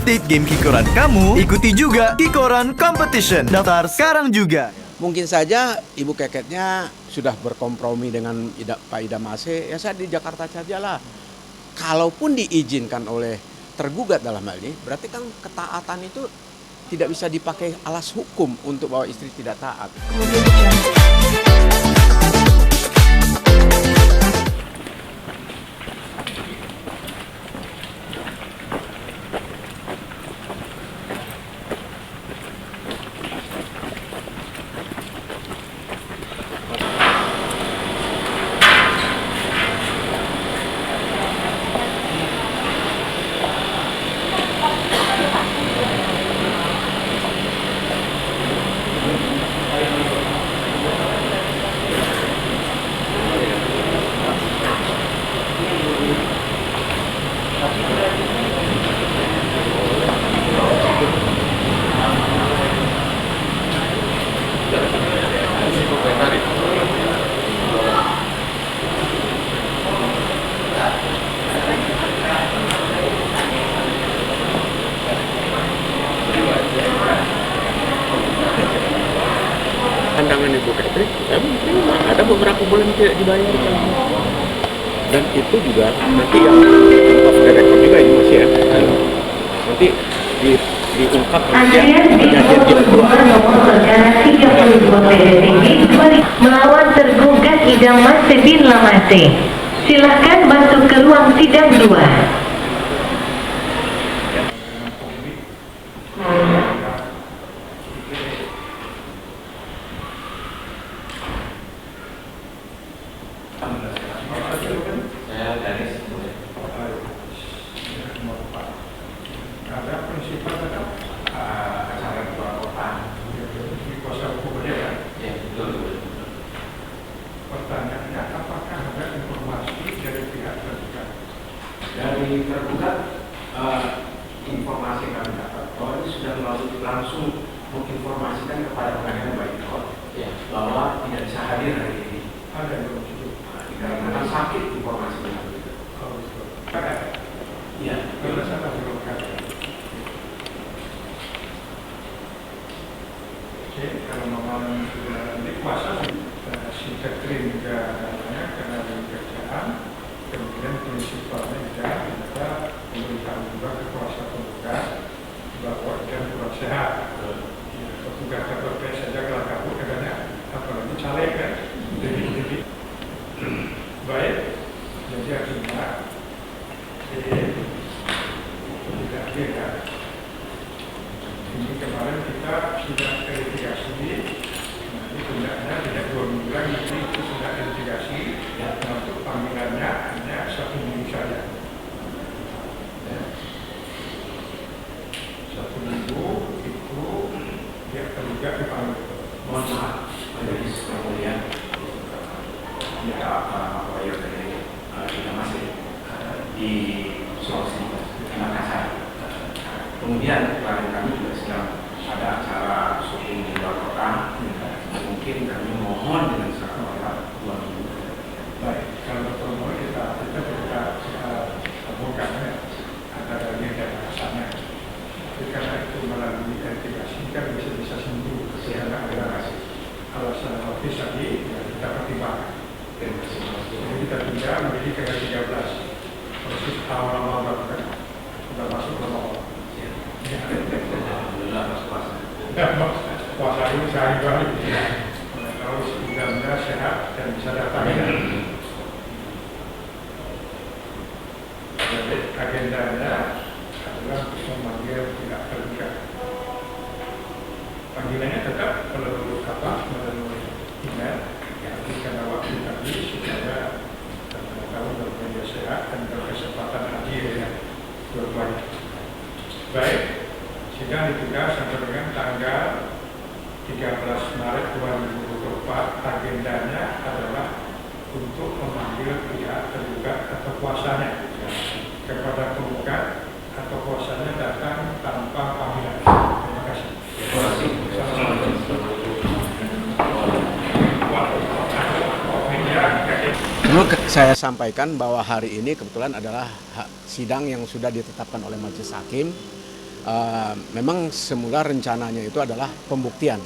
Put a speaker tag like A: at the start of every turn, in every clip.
A: update game Kikoran kamu, ikuti juga Kikoran Competition. Daftar sekarang juga.
B: Mungkin saja Ibu Keketnya sudah berkompromi dengan Pak Idam Aceh, ya saya di Jakarta sajalah. Kalaupun diizinkan oleh tergugat dalam hal ini, berarti kan ketaatan itu tidak bisa dipakai alas hukum untuk bahwa istri tidak taat.
C: Pandangan Ibu Kekri, mungkin ada beberapa bulan tidak dibayarkan. Dan itu juga nanti yang off the record juga ini masih ya. Nanti diungkap perjanjian kita berdua.
D: Melawan tergugat Idam Aceh bin Lamase. Silahkan masuk ke ruang sidang 2.
E: Ada prinsipal tetap acara dua kota di kuasa hukumnya kan? Ya, betul. Pertanyaannya, apakah ada informasi dari pihak tergugat? Dari tergugat, informasi kami dapat bahwa ini sudah langsung menginformasikan kepada pengadilan Baikot bahwa tidak bisa hadir hari ini. Ada yang begitu. Karena sakit informasinya. Oh, betul. Iya. Kalau saya belum ada. Kalau memang sudah dikuasa si Catherine juga namanya karena ada kerjaan, kemudian prinsipalnya juga ternyata memberitahu juga ke kuasa penggugat bahwa dia kurang sehat. Penggugat KPP saja kalau kabur katanya, apalagi caleg kan. Jadi baik, jadi akhirnya tidak beda. Ini kemarin kita sudah verifikasi, nanti tundanya tidak 2 minggu lagi, itu sudah verifikasi, untuk panggilannya hanya 1 minggu saja. 1 minggu itu dia tergugat dipanggil. Mohon maaf, ada di Surabaya. Ya, apa ya dari kita masih di Sulawesi, di Makassar. Kemudian kemarin kami juga sedang ada acara syuting di luar kota. Mungkin kami mohon dengan secara hormat 2 minggu. Baik, kalau permohonan kita temukan ada agenda dasarnya. Tapi karena itu melalui verifikasi kan bisa sembuh kesehatan generasi. Alasan ofis tadi kita pertimbangkan. Jadi kita tunda menjadi tanggal 13. Proses awal-awal kan sudah masuk awal. Alhamdulillah pas puasa. Puasa ini sehari balik. Kalau mudah-mudahan sehat dan bisa datang. Jadi agendanya adalah memanggil pihak tergugat. Panggilannya tetap melalui email. Jadi karena waktu tadi supaya tahu bermedia sehat dan berkesempatan hadir ya dua-duanya. Baik, sidang dibuka sampai dengan tanggal 13 Maret 2024. Agendanya adalah untuk memanggil pihak tergugat atau kuasanya. Kepada penggugat atau kuasanya datang tanpa panggilan. Terima kasih. Terima kasih.
B: Perlu saya sampaikan bahwa hari ini kebetulan adalah sidang yang sudah ditetapkan oleh Majelis Hakim. memang semula rencananya itu adalah pembuktian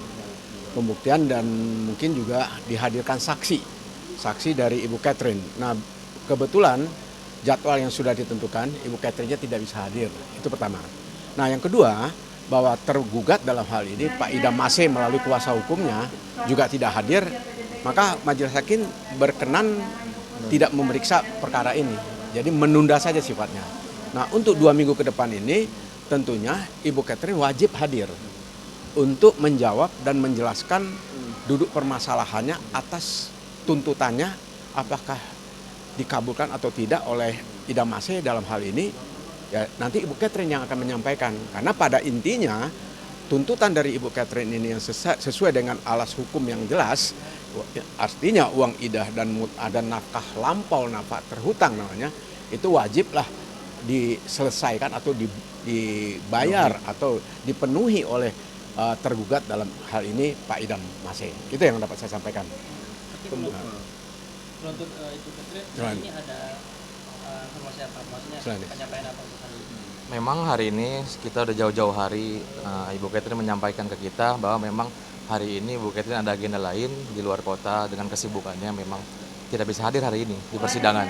B: dan mungkin juga dihadirkan saksi dari Ibu Catherine. Nah, kebetulan jadwal yang sudah ditentukan Ibu Catherine-nya tidak bisa hadir, itu pertama. Nah, yang kedua, bahwa tergugat dalam hal ini Pak Idam Masih melalui kuasa hukumnya juga tidak hadir, maka majelis hakim berkenan tidak memeriksa perkara ini, jadi menunda saja sifatnya. Nah, untuk 2 minggu ke depan ini tentunya Ibu Catherine wajib hadir untuk menjawab dan menjelaskan duduk permasalahannya atas tuntutannya apakah dikabulkan atau tidak oleh Idam Masih dalam hal ini. Ya, nanti Ibu Catherine yang akan menyampaikan, karena pada intinya tuntutan dari Ibu Catherine ini yang sesuai dengan alas hukum yang jelas, artinya uang idah dan mut'ah dan nafkah lampau, nafkah terhutang namanya, itu wajiblah diselesaikan atau dibayar atau dipenuhi oleh tergugat dalam hal ini Pak Idam Masih. Itu yang dapat saya sampaikan.
F: Untuk Ibu Catherine ini ada informasi apa? Maksudnya penyampaian apa untuk hari ini?
G: Memang hari ini kita udah jauh-jauh hari Ibu Catherine menyampaikan ke kita bahwa memang hari ini Ibu Catherine ada agenda lain di luar kota dengan kesibukannya, memang tidak bisa hadir hari ini di persidangan.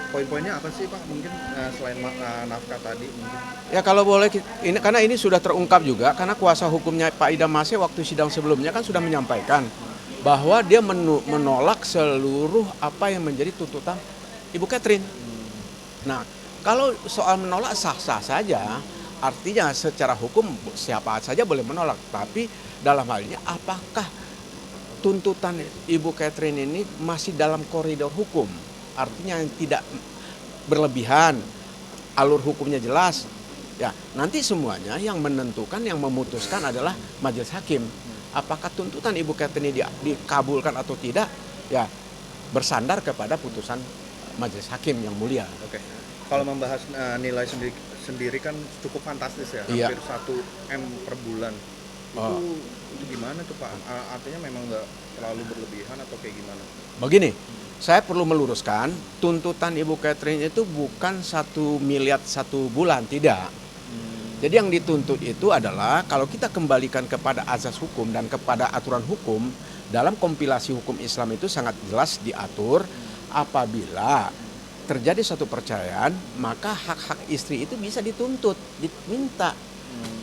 H: Poin-poinnya apa sih Pak? Mungkin selain nafkah tadi mungkin.
B: Ya kalau boleh, karena ini sudah terungkap juga, karena kuasa hukumnya Pak Idam Masih waktu sidang sebelumnya kan sudah menyampaikan bahwa dia menolak seluruh apa yang menjadi tuntutan Ibu Catherine. Nah, kalau soal menolak sah-sah saja, artinya secara hukum siapa saja boleh menolak. Tapi dalam hal ini apakah tuntutan Ibu Catherine ini masih dalam koridor hukum? Artinya yang tidak berlebihan, alur hukumnya jelas. Ya, nanti semuanya yang menentukan, yang memutuskan adalah majelis hakim. Apakah tuntutan Ibu Catherine ini dikabulkan atau tidak? Ya, bersandar kepada putusan majelis hakim yang mulia.
H: Oke. Kalau membahas nilai sendiri kan cukup fantastis ya,
B: Iya.
H: hampir 1 M per bulan. Itu gimana tuh Pak? Artinya memang nggak terlalu berlebihan atau kayak gimana?
B: Begini, saya perlu meluruskan, tuntutan Ibu Catherine itu bukan 1 miliar 1 bulan, tidak. Jadi yang dituntut itu adalah kalau kita kembalikan kepada azas hukum dan kepada aturan hukum, dalam kompilasi hukum Islam itu sangat jelas diatur apabila terjadi suatu perceraian, maka hak-hak istri itu bisa dituntut, diminta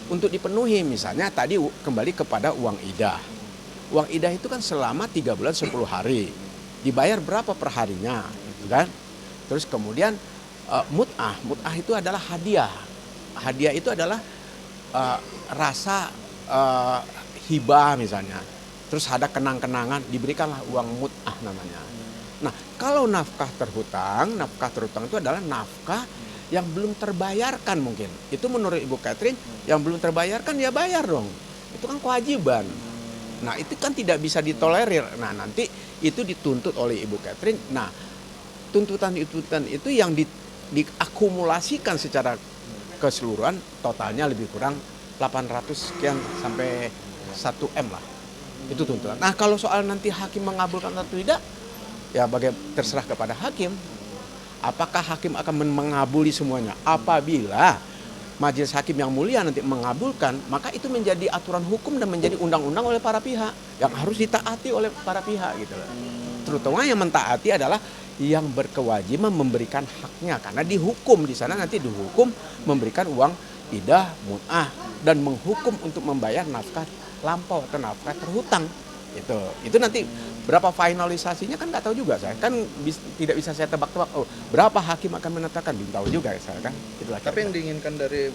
B: untuk dipenuhi. Misalnya tadi kembali kepada uang idah. Uang idah itu kan selama 3 bulan 10 hari. Dibayar berapa per harinya, gitu kan? Terus kemudian mut'ah itu adalah hadiah. Hadiah itu adalah rasa hibah misalnya. Terus ada kenang-kenangan, diberikanlah uang mut'ah namanya. Nah, kalau nafkah terhutang itu adalah nafkah yang belum terbayarkan mungkin. Itu menurut Ibu Catherine, yang belum terbayarkan ya bayar dong. Itu kan kewajiban. Nah, itu kan tidak bisa ditolerir. Nah, nanti itu dituntut oleh Ibu Catherine. Nah, tuntutan itu yang diakumulasikan secara keseluruhan, totalnya lebih kurang 800 sekian sampai 1 M lah. Itu tuntutan. Nah, kalau soal nanti hakim mengabulkan atau tidak, ya terserah kepada hakim. Apakah hakim akan mengabuli semuanya? Apabila majelis hakim yang mulia nanti mengabulkan, maka itu menjadi aturan hukum dan menjadi undang-undang oleh para pihak yang harus ditaati oleh para pihak gitu loh. Terutama yang mentaati adalah yang berkewajiban memberikan haknya, karena dihukum di sana, nanti dihukum memberikan uang idah, mut'ah, dan menghukum untuk membayar nafkah lampau atau nafkah terhutang. Itu nanti berapa finalisasinya kan nggak tahu juga saya, kan tidak bisa saya tebak-tebak. Oh, berapa hakim akan menetapkan, belum tahu juga saya kan. Itulah
H: Tapi yang diinginkan dari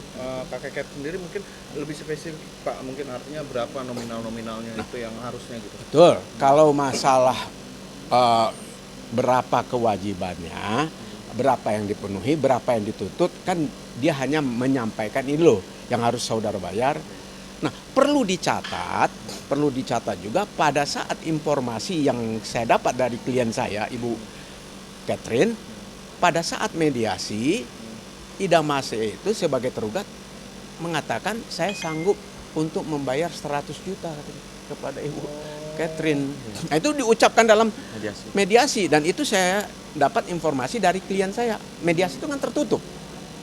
H: Kakek Cap sendiri mungkin lebih spesifik Pak, mungkin artinya berapa nominalnya itu yang harusnya gitu.
B: Betul. Kalau masalah berapa kewajibannya, berapa yang dipenuhi, berapa yang dituntut, kan dia hanya menyampaikan ini loh yang harus saudara bayar. Nah, perlu dicatat juga pada saat informasi yang saya dapat dari klien saya, Ibu Catherine, pada saat mediasi, Idam Masih itu sebagai tergugat mengatakan saya sanggup untuk membayar 100 juta kepada Ibu Catherine. Nah, itu diucapkan dalam mediasi dan itu saya dapat informasi dari klien saya. Mediasi itu kan tertutup.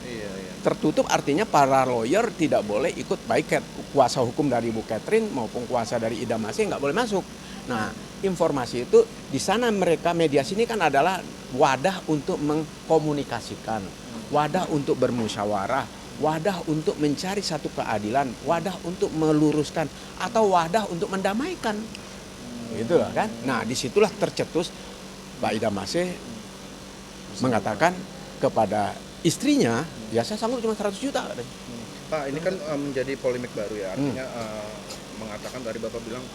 H: Iya.
B: Tertutup artinya para lawyer tidak boleh ikut, baik kuasa hukum dari Ibu Catherine maupun kuasa dari Ida Masih nggak boleh masuk. Nah, informasi itu di sana mereka mediasi ini kan adalah wadah untuk mengkomunikasikan, wadah untuk bermusyawarah, wadah untuk mencari satu keadilan, wadah untuk meluruskan, atau wadah untuk mendamaikan. Gitu kan? Nah, disitulah tercetus Pak Ida Masih mengatakan kepada istrinya, ya saya sanggup cuma 100 juta.
H: Pak, ini kan menjadi polemik baru ya, artinya mengatakan tadi Bapak bilang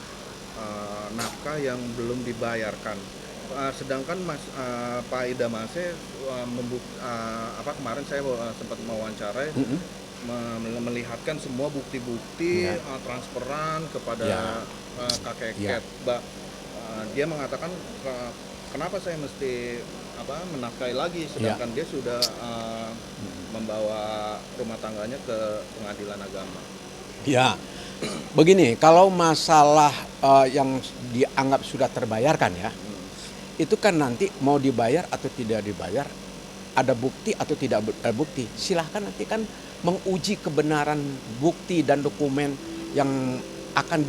H: nafkah yang belum dibayarkan. Sedangkan Pak Ida Masih kemarin saya sempat mewawancarai, melihatkan semua bukti-bukti transferan kepada kakek Ket. Dia mengatakan kenapa saya mesti menafkahi lagi, sedangkan dia sudah membawa rumah tangganya ke pengadilan agama.
B: Ya, begini, kalau masalah yang dianggap sudah terbayarkan ya, itu kan nanti mau dibayar atau tidak dibayar, ada bukti atau tidak bukti, silahkan nanti kan menguji kebenaran bukti dan dokumen yang akan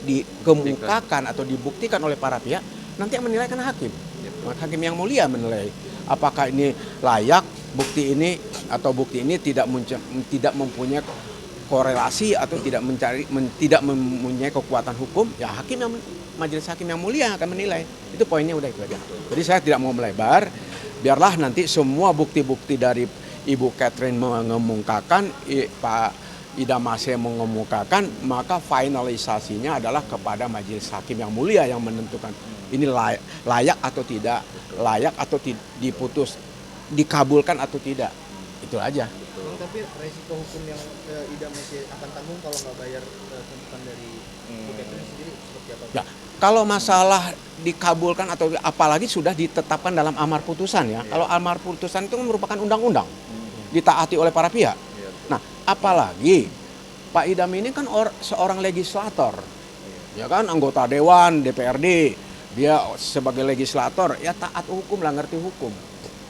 B: dikemukakan atau dibuktikan oleh para pihak, nanti yang menilai kan hakim. Hakim yang mulia menilai apakah ini layak, bukti ini atau bukti ini tidak mempunyai korelasi atau tidak mempunyai kekuatan hukum, ya majelis hakim yang mulia akan menilai. Itu poinnya, udah itu aja. Jadi saya tidak mau melebar, biarlah nanti semua bukti-bukti dari Ibu Catherine mengemukakan, Pak Ida Masih mengemukakan, maka finalisasinya adalah kepada majelis hakim yang mulia yang menentukan ini layak atau tidak, layak atau diputus, dikabulkan atau tidak. Itu aja.
H: Tapi resiko hukum yang Ida Masih akan tanggung kalau nggak bayar tuntutan dari Bu Catherine sendiri seperti apa?
B: Ya, kalau masalah dikabulkan atau apalagi sudah ditetapkan dalam amar putusan ya. Kalau amar putusan itu merupakan undang-undang, ditaati oleh para pihak. Nah, apalagi Pak Idam ini kan seorang legislator, ya kan, anggota dewan, DPRD, dia sebagai legislator ya taat hukum lah, ngerti hukum.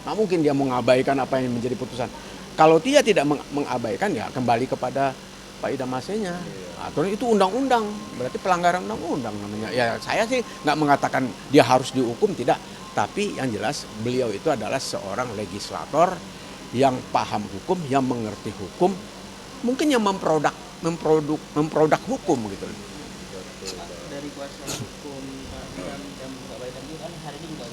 B: Nah, mungkin dia mengabaikan apa yang menjadi putusan. Kalau dia tidak mengabaikan, ya kembali kepada Pak Ida Masihnya. Aturan itu undang-undang, berarti pelanggaran undang-undang namanya. Ya saya sih nggak mengatakan dia harus dihukum, tidak. Tapi yang jelas beliau itu adalah seorang legislator yang paham hukum, yang mengerti hukum, mungkin yang memproduk hukum gitu.
F: Dari kuasa hukum Pak Idam dan Pak Idam itu kan hari ini juga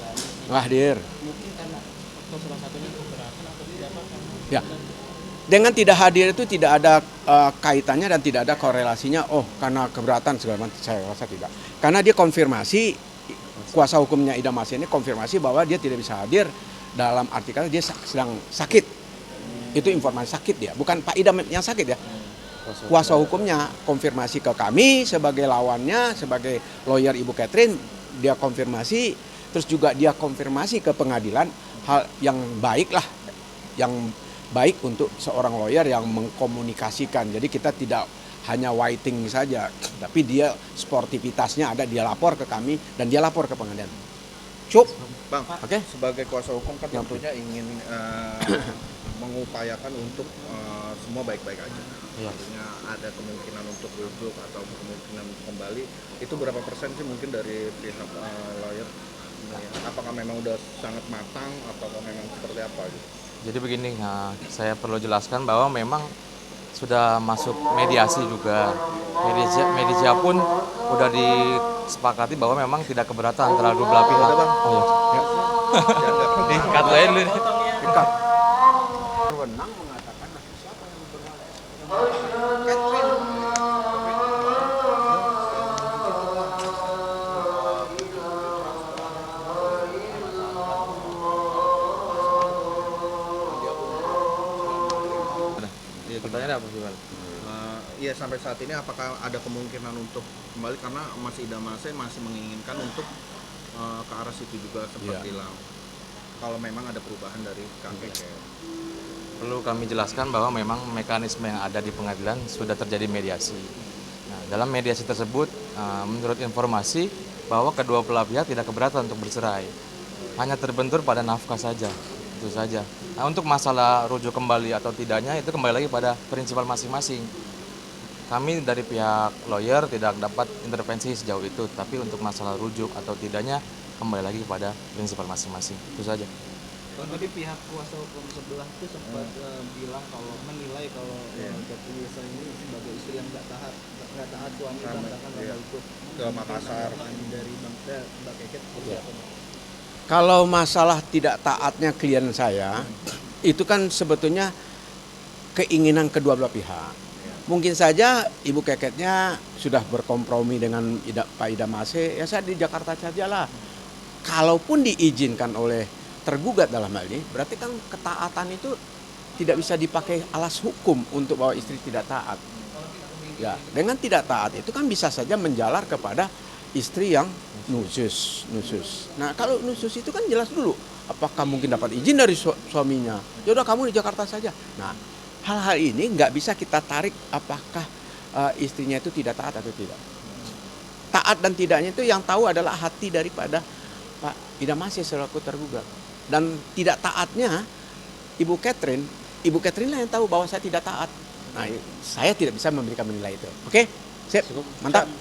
F: nggak
B: hadir.
F: Mungkin karena faktor salah satunya keberatan atau tidak apa?
B: Ya, dengan tidak hadir itu tidak ada kaitannya dan tidak ada korelasinya. Oh, karena keberatan segala macam, saya rasa tidak. Karena dia konfirmasi, kuasa hukumnya Ida Masih ini konfirmasi bahwa dia tidak bisa hadir dalam artikel dia sedang sakit. Itu informasi sakit dia, bukan Pak Idam yang sakit ya. Kuasa hukumnya konfirmasi ke kami sebagai lawannya, sebagai lawyer Ibu Catherine, dia konfirmasi, terus juga dia konfirmasi ke pengadilan hal yang baik lah, yang baik untuk seorang lawyer yang mengkomunikasikan. Jadi kita tidak hanya waiting saja, tapi dia sportivitasnya ada, dia lapor ke kami dan dia lapor ke pengadilan. Cup,
H: Bang,
B: oke?
H: Sebagai kuasa hukum kan tentunya ingin mengupayakan untuk semua baik-baik aja. Artinya ada kemungkinan untuk duduk atau kemungkinan untuk kembali. Itu berapa persen sih mungkin dari pihak lawyer? Apakah memang udah sangat matang atau memang seperti apa gitu?
G: Jadi begini, saya perlu jelaskan bahwa memang sudah masuk mediasi juga. Mediasi pun udah disepakati bahwa memang tidak keberatan antara dua belah pihak. Oh iya. Dikat lain dulu.
B: Dikat. Berwenang mengatakan siapa yang berwenang?
G: Pertanyaannya apa sih, Bang?
H: Iya, sampai saat ini apakah ada kemungkinan untuk kembali, karena masih Ida Masih masih menginginkan untuk ke arah situ juga sempat bilang. Kalau memang ada perubahan dari KPK.
G: Perlu kami jelaskan bahwa memang mekanisme yang ada di pengadilan sudah terjadi mediasi. Nah, dalam mediasi tersebut, menurut informasi bahwa kedua belah pihak tidak keberatan untuk bercerai, hanya terbentur pada nafkah saja. itu saja. Nah, untuk masalah rujuk kembali atau tidaknya itu kembali lagi pada prinsipal masing-masing. Kami dari pihak lawyer tidak dapat intervensi sejauh itu, tapi untuk masalah rujuk atau tidaknya kembali lagi kepada prinsipal masing-masing. Itu saja.
F: Tadi pihak kuasa hukum sebelah itu sempat bilang kalau menilai kalau Catherine Wilson ini sebagai istri yang nggak taat suami dan bahkan nggak ikut
H: ke Makassar
F: dari Mbak Keket.
B: Kalau masalah tidak taatnya klien saya, itu kan sebetulnya keinginan kedua belah pihak. Mungkin saja Ibu Keketnya sudah berkompromi dengan Pak Idam Aceh, ya saya di Jakarta sajalah. Kalaupun diizinkan oleh tergugat dalam hal ini, berarti kan ketaatan itu tidak bisa dipakai alas hukum untuk bahwa istri tidak taat. Ya, dengan tidak taat itu kan bisa saja menjalar kepada istri yang nusus. Nah, kalau nusus itu kan jelas dulu, apakah mungkin dapat izin dari suaminya? Ya udah kamu di Jakarta saja. Nah, hal-hal ini nggak bisa kita tarik apakah istrinya itu tidak taat atau tidak. Taat dan tidaknya itu yang tahu adalah hati daripada Pak Idam Aceh selaku tergugat. Dan tidak taatnya Ibu Catherine lah yang tahu bahwa saya tidak taat. Nah, saya tidak bisa memberikan menilai itu. Oke? Sip. Mantap.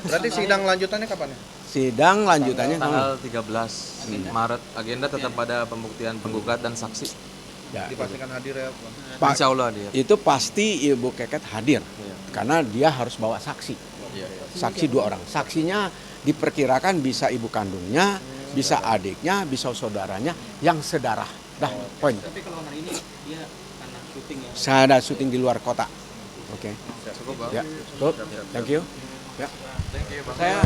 H: Berarti sidang lanjutannya kapan ya?
B: Sidang lanjutannya
G: tanggal 13 Maret. Agenda tetap pada pembuktian penggugat dan saksi.
B: Ya,
H: Dipastikan hadir ya,
B: Pak.
G: Insya Allah dia.
B: Itu pasti Ibu Keket hadir. Karena dia harus bawa saksi. Saksi 2 orang. Saksinya diperkirakan bisa ibu kandungnya, bisa adiknya, bisa saudaranya yang sedarah. Dah, poin.
F: Tapi kalau hari ini dia karena syuting ya.
B: Saya ada syuting di luar kota. Oke.
G: Cukup, Bang.
B: Ya, cukup. Thank you. Ya.
G: Thank you, Bang.
B: Saya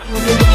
I: We'll be